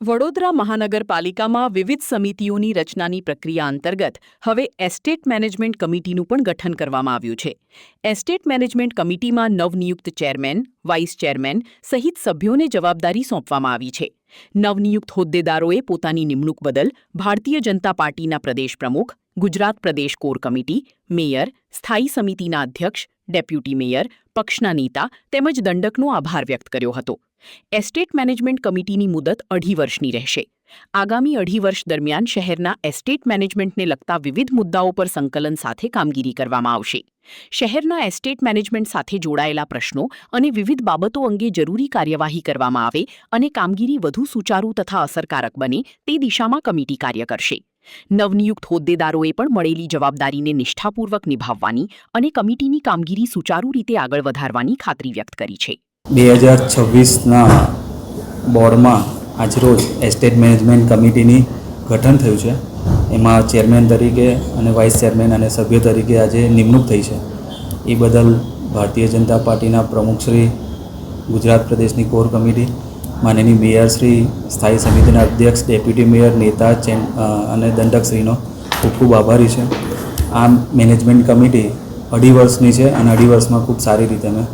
વડોદરા મહાનગરપાલિકામાં વિવિધ સમિતિઓની રચનાની પ્રક્રિયા અંતર્ગત હવે એસ્ટેટ મેનેજમેન્ટ કમિટીનું પણ ગઠન કરવામાં આવ્યું છે. એસ્ટેટ મેનેજમેન્ટ કમિટીમાં નવનિયુક્ત ચેરમેન, વાઇસ ચેરમેન સહિત સભ્યોને જવાબદારી સોંપવામાં આવી છે. નવનિયુક્ત હોદ્દેદારોએ પોતાની નિમણૂક બદલ ભારતીય જનતા પાર્ટીના પ્રદેશ પ્રમુખ, ગુજરાત પ્રદેશ કોર કમિટી, મેયર, સ્થાયી સમિતિના અધ્યક્ષ, ડેપ્યુટી મેયર, પક્ષના નેતા તેમજ દંડકનો આભાર વ્યક્ત કર્યો હતો. એસ્ટેટ મેનેજમેન્ટ કમિટીની મુદત 2.5 વર્ષની રહેશે. આગામી 2.5 વર્ષ દરમિયાન શહેરના એસ્ટેટ મેનેજમેન્ટને લગતા વિવિધ મુદ્દાઓ પર સંકલન સાથે કામગીરી કરવામાં આવશે. શહેરના એસ્ટેટ મેનેજમેન્ટ સાથે જોડાયેલા પ્રશ્નો અને વિવિધ બાબતો અંગે જરૂરી કાર્યવાહી કરવામાં આવે અને કામગીરી વધુ સુચારુ તથા અસરકારક બને તે દિશામાં કમિટી કાર્ય કરશે. નવનિયુક્ત હોદ્દેદારોએ પણ મળેલી જવાબદારીને નિષ્ઠાપૂર્વક નિભાવવાની અને કમિટીની કામગીરી સુચારુ રીતે આગળ વધારવાની ખાતરી વ્યક્ત કરી છે. 2026ના બોર્ડમાં આજરોજ એસ્ટેટ મેનેજમેન્ટ કમિટીની ગઠન થયું છે. એમાં ચેરમેન તરીકે અને વાઇસ ચેરમેન અને સભ્ય તરીકે આજે નિમણૂક થઈ છે. એ બદલ ભારતીય જનતા પાર્ટીના પ્રમુખશ્રી, ગુજરાત પ્રદેશની કોર કમિટી, માનનીય મેયરશ્રી, સ્થાયી સમિતિના અધ્યક્ષ, ડેપ્યુટી મેયર, નેતા અને દંડકશ્રીનો ખૂબ ખૂબ આભારી છે. આ મેનેજમેન્ટ કમિટી 2.5 વર્ષની છે અને 2.5 વર્ષમાં ખૂબ સારી રીતે અમે